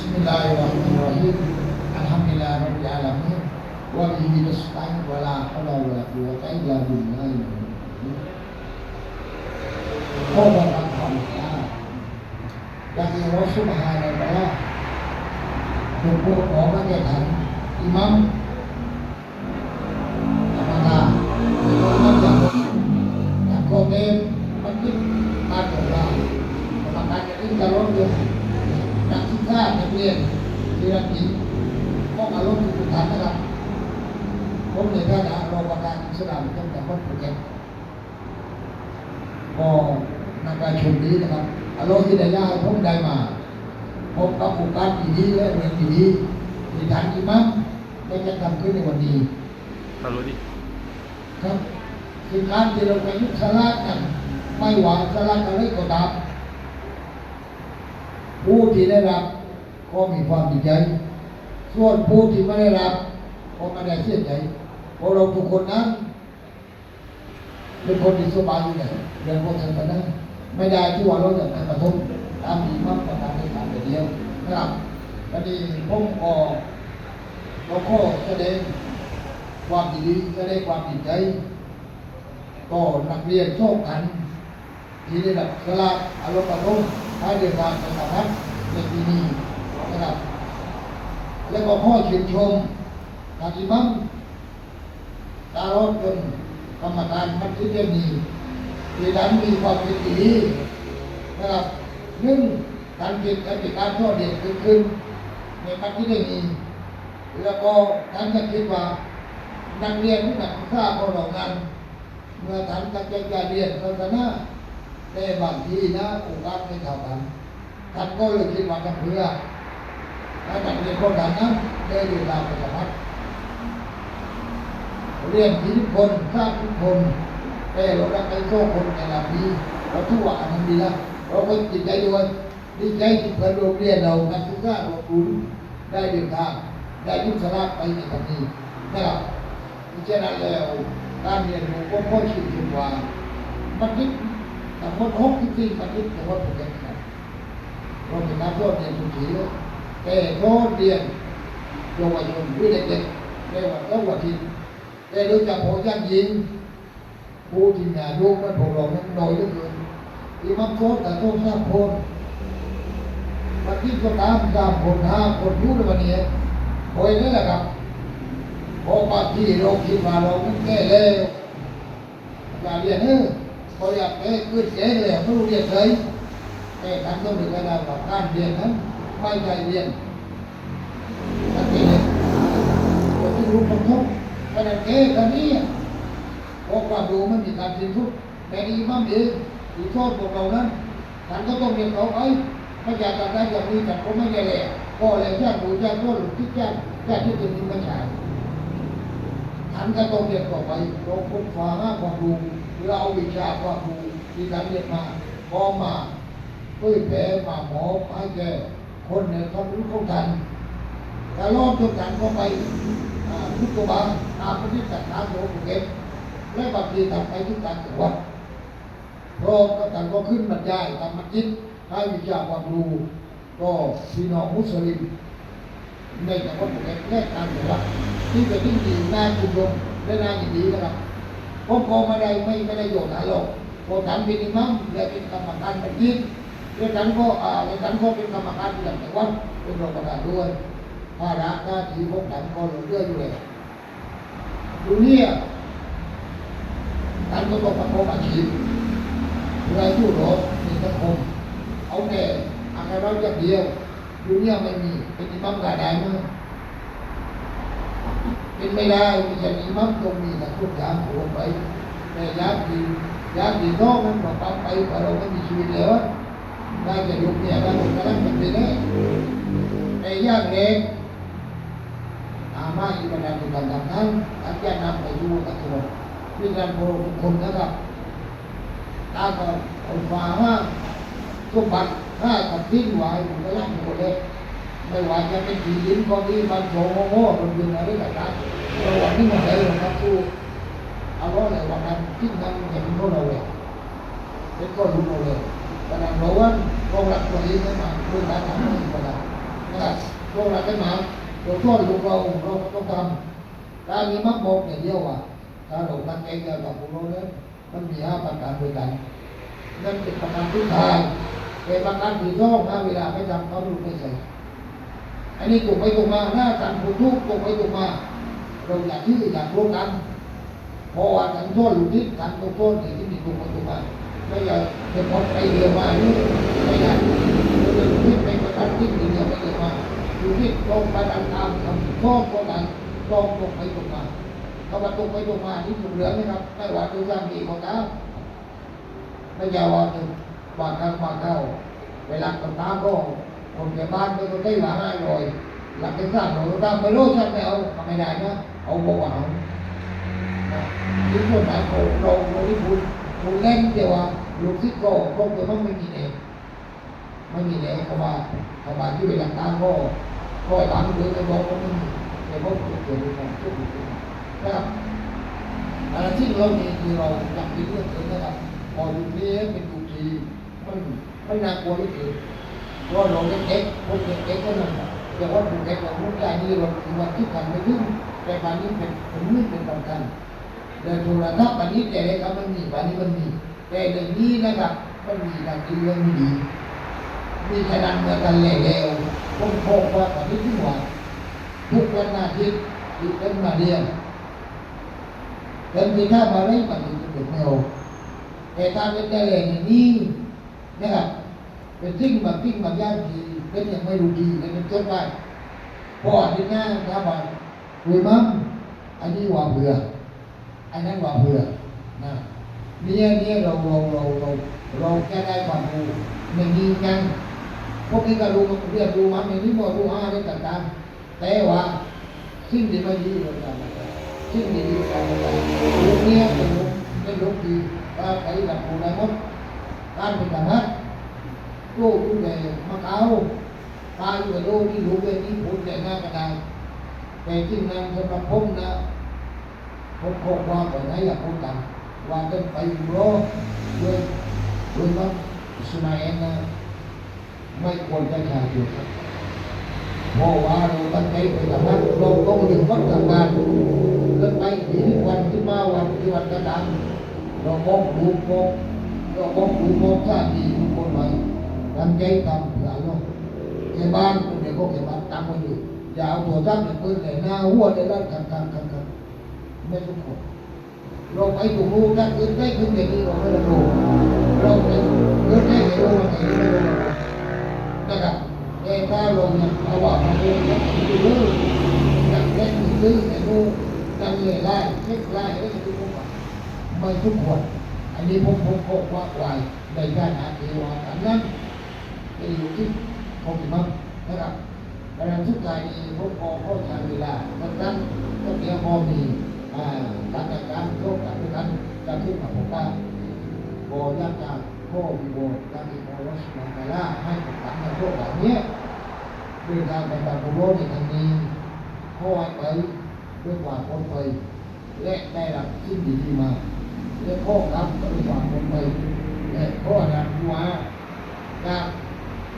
Bismillahirrahmanirrahim. Alhamdulillahirabbil alamin. Wa bihi nasta'in wa la haula wa la quwwata illa billah. ขอประทานความกล้าจากอัลลอฮฺซุบฮานะฮูวะตะอาลาทุกผู้ขอพระเจ้าท่านอิหมัมธรรมดาเป็นคนนับจากโคเมนมันคิดการของเรากรรมการจะอินทรยศนักศึกษานักเรียนที่รักจริงต้องอารมณ์ทุกท่านนะครับผมในฐานะรองประธานอิสลามจังหวัดภูเก็ตก็ในการชมนี้นะครับอัลลอฮฺที่ได้ย้ายผมได้มาพบกับโอกาสดีๆและเรื่องดีๆที่ท่านอิหมัมได้จะทำขึ้นในวันนี้ครับคือการที่เราไปยุบสลาดกันไม่หวังสลาดอะไรก็ตามผู้ที่ได้รับก็มีความดีใจส่วนผู้ที่ไม่ได้รับก็ไม่ได้เสียใจเพราะเราทุกคนนั้นเป็นคนที่สบายอยู่แล้วเรื่องพวกศาสนาไม่ได้ที่ว่าเราจะไปกระทบตามอิหมัมประธานในฐานเดียวนะครับตอนนี้ผมก็เราก็แสดงความดีแสดงความดีใจก็นักเรียนโชคขันที่ได้รับสลากอารมณ์ประทุมท้ายเดือนการประทับในปีนี้นะครับแล้วก็ข้อชื่นชมทางอิหมัมตารอดจนกรรมการมัสยิดเรื่องนี้ที่นั้นมีความเป็นดีนะครับหนึ่งการเก็บการทอดเด็กขึ้นในมัสยิดเรื่องนี้แล้วก็ท่านจะคิดว่านักเรียนที่นักศึกษาของเรานั้นเมื่อท่านตั้งใจจะเรียนศาสนาแต่บางทีนะโอกาสไม่เท่ากันท่านก็เลยคิดว่าจะเพื่อให้นักเรียนคนนั้นได้เรียนราวปฏิบัติเรียนทุกคนทราบทุกคนแต่เราได้ไปโซ่คนแต่ละปีเราทุกวันมันดีแล้วเราก็จิตใจด้วยดีใจที่เพื่อนโรงเรียนเรานักศึกษาเราคุณได้เดินทางได้ยุบสลากไปในครั้งนี้นะครับเพราะฉะนั้นแล้วการเรียนรู้ก็ค่อยชื่นชมว่ามันคิดแต่คนหกที่มันคิดแต่ว่าเป็นยังไงเราเป็นนักโทษเรียนทุกทีแต่โทษเรียนเยาวชนผู้เด็กๆเรียกว่าเยาวชนแต่โดยเฉพาะอย่างยิ่งผู้ที่มีอายุมันพวกเรานั้นน้อยเหลือเกินที่มันโทษแต่โทษ3 คนมันที่ก็ตาม3 คน5 คนอยู่ในวันนี้โอยนี่แหละครับเพราะบางทีเราคิดว่าเราไม่แก้แล้วอย่าเรียนพออยากแก้ขึ้นแก้เลยไม่รู้เรียนเลยแต่ท่านต้องมีกระดาษว่าการเรียนนั้นไม่ใช่เรียนนั่นเองคนที่รู้ความทุกข์ขนาดแก้กันนี้เพราะความรู้มันมีการสิ้นสุดแต่อิหมัมเองที่โทษพวกเรานั้นท่านก็ต้องเรียนเขาไม่อยากทำได้อย่างนี้แต่ก็ไม่ได้เลยก็เลยแจ้งดูแจ้งก็หลุดที่แจ้งที่จะมีปัญหาท่านก็ต้องเรียนต่อไปเราค้นคว้าความรู้เราเอาวิชาความรู้ที่ท่านเรียนมาพอมาเพื่อแผ่มาหมอให้แก่คนเนี่ยความรู้เขาทันแต่รอบจนท่านก็ไปทุกตัวบางตามปฏิบัติตามโลกเก็บและบางทีทำไปทุกการจังหวัดพร้อมกับท่านก็ขึ้นบรรยายทำมัสยิดให้วิชาความรู้ก็พี่น้องมุสลิมในจังหวัดภูเก็ตและการจังหวัดที่เป็นที่ดีน่าชื่นชมและน่ายินดีนะครับผมก็ไม่ได้โยนหาโลกพอท่านเป็นอิหมัมและเป็นกรรมการมัสยิดและท่านก็เป็นกรรมการประจำจังหวัดเป็นรองประธานด้วยภาระหน้าที่พวกท่านก็เหลือเชื่ออยู่เลยดูเนี่ยท่านก็ต้องประกอบอาชีพรายผู้รอในสังคมเอาแต่อะไรเราอย่างเดียวดูเนี่ยไม่มีเป็นอิหมัมได้ไหมเป็นไม่ได้ไม่ใช่อิหมัมตรงนี้แต่ทุกอย่างโอนไปแต่ญาติน้องมันบอกไปเราไม่มีชีวิตแล้วได้จะยุบเนี่ยได้หมดแล้วมันเป็นได้ในย่างเล็กมาอิบาดะที่ทำนั้นอาจารย์นำไปดูตะตัวที่การโปรทุกคนนะครับตาก็เอาฟ้าว่าสมบัติตัดทิ้งไว้ผมก็รับหมดเลยไม่ว่าจะเป็นที่ดินก็ดีมันโง่มันเป็นอะไรต่างๆเราวันนี้มาได้เราครับสู้เอาล้อเลยวันนั้นทิ้งนั้นเห็นพวกเราเลยเป็นก็รู้เราเลยแต่เราว่าเราหลักตัวเองไม่มาเรื่องการทำนี่ก็ได้ นะครับพวกเราได้มาเราโทษลูกเราก็ต้องทำการมีมักมองอย่างเดียวอ่ะถ้าเราตั้งใจจะทำพวกเราเนี่ยมันมี5ประการด้วยกันนั่นเป็นประการที่ทางเป็นประการที่ชอบนะเวลาไม่ทำเขาดูไม่ใส่อันนี้ถูกไปถูกมาหน้าทำถูกถูกไปถูกมาเราอยากที่อยากรู้กันเพราะว่าการโทษลูกทิศการโทษเนี่ยที่มีถูกไปถูกมาไม่อยากจะพอไปเดียวมานี่ไม่ได้เราลูกทิศไปประการที่ดีเดียวไปเดียวมาลูกทิศตรงไปตามคำโทษของการตรงไปถูกมาเขาว่าตรงไปตรงมาที่ถูกเหลืองนะครับไม่ว่าดูสามีของเขาไม่ยาวว่าถึงบางครั้งบางเข้าเวลาคนตามก็คนในบ้านก็ต้องได้หวัง500หลังจากสร้างเราตามไปโลดฉันไม่เอาไม่ได้นะเอาโบเอาที่คนไหนเราที่คุณเล่นเดียวว่าลูกศิษย์ก็คงจะไม่มีเองไม่มีเองเพราะว่าที่เวลาตามก็หลังหรือจะบอกว่าไม่มีแต่พวกเกิดเป็นของทุกข์นะครับอะไรที่เรามีคือเราอยากมีเรื่องเกิดนะครับพออยู่นี้เป็นดูทีมันน่ากลัวที่สุดเพราะเราเด็กพวกเด็กก็นั่นแต่ว่าเด็กเราพูดใจนี่เราถึงวันที่กันไม่ถึงแต่การนี้เป็นมืดเป็นสำคัญเดินโทรทัศน์วันนี้แต่อะไรครับมันมีวันนี้มันมีแต่เรื่องนี้นะครับมันมีการที่เรื่องไม่ดีมีขนาดเมื่อกันแล้วผมพบว่าตอนนี้ที่ว่าทุกวันอาทิตย์ที่เป็นมาเรียนเป็นที่ถ้ามาได้มันจะเป็นแนวแต่การเป็นได้เลยนี่นะครับเป็นสิ่งบางอย่างที่เป็นยังไม่รู้ดีเป็นต้นไปพอที่หน้าครับว่าคุยมั่งอันนี้ว่าเบื่ออันนั้นว่าเบื่อนะเนี่ยเราแค่ได้ความรู้ไม่มีกันพวกนี้ก็รู้เรียนรู้มันในนี้บ่รู้ได้ต่างๆแต่ว่าสิ่งที่ไม่ดีเราทำสิ่งที่ดีเราทำลูกเนี่ยเป็นลูกดีก็ไปกับผู้ใดหมดการเป็นแบบนั้นลูกอยู่ในมะเขาตายอยู่ในลูกที่ลูกเป็นที่พูดแต่หน้ากระดานแต่ที่นั่นสำหรับผมนะผมคงว่าไปไหนอยากพูดกันว่าต้องไปอยู่โลกด้วยมันสมัยนั้นไม่ควรจะขาดอยู่เพราะว่าเราตั้งใจไปทำงานเราต้องถึงวัดทำงานเกินไปที่วันที่มาวันที่วันกระดังเรามองดูมองชาติทุกคนไว้ตั้งใจทำเพื่อโลกแค่บ้านคนเดียวก็แค่บ้านตั้งไว้อยู่อย่าเอาตัวตั้งแต่เพื่อนแต่หน้าหัวแต่ด้านกันไม่ทุกคนเราไปถูกรู้ถ้าเกิดได้ขึ้นอย่างนี้เราไม่รู้เราเป็นเกิดได้ไม่รู้มันไม่รู้นะครับแต่ถ้าเราเนี่ยเอาว่าเราไม่รู้อยากเล่นซื้อไม่รู้จะเหนื่อยไล่เช็คไล่ไม่ทุกคนไม่ทุกคนอันนี้ผมว่าไว้ในการหาเทวาอันนั้นจะอยู่ที่ผมมั่งนะครับการทุกใจผมเข้าใจเวลานั้นก็เดี๋ยวพอมีการจัดการโรคการกันจะขึ้นมาผมว่าโบยากจากโบวิโบยามีโบรัสมาคาร่าให้ผมทำในโรคแบบนี้ด้วยการไปแบบโบในทางนี้ข้อไปด้วยความคนไปและได้รับสิ่งดีๆมาและข้อรับด้วยความคนไปและข้อรับว่าจาก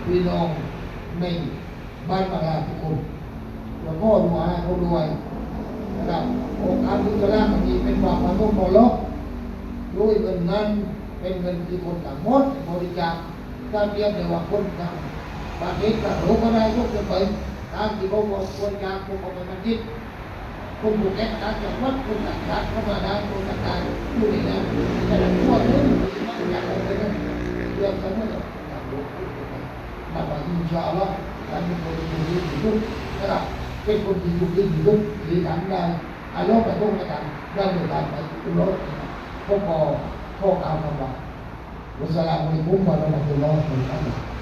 พี่น้องในบ้านบางลาทุกคนแล้วก็ดูว่าเขาด้วยนะครับองค์การพุทธราชมีเป็นความมันต้องมรดกด้วยเงินนั้นเป็นเงินที่คนต่างหมดบริจาคถ้าเรียกได้ว่าคนต่างประเทศต่างโลกก็ได้ก็จะไปตามที่เขาบอกบริจาคพวกเขาเป็นจิตคนบุกแก่ต่างจังหวัดคนต่างชาติเข้ามาได้คนต่างๆอยู่ในนั้นแต่ละทั่วโลกมันอยากเอาไปนั่นเรื่องทั้งหมดต่างโลกมาบอกอินชาอัลลอฮ์การเป็นคนดีอยู่ทุกนะครับเป็นคนดีอยู่ทุกที่ทำได้อารมณ์ไปพวกนั้นได้โดยการไปทุกโลกพวกพอข้อกล่าวคำว่าวัสสลามุอะลัยกุมวะเราะมะตุลลอฮิวะบะเราะกาตุฮ์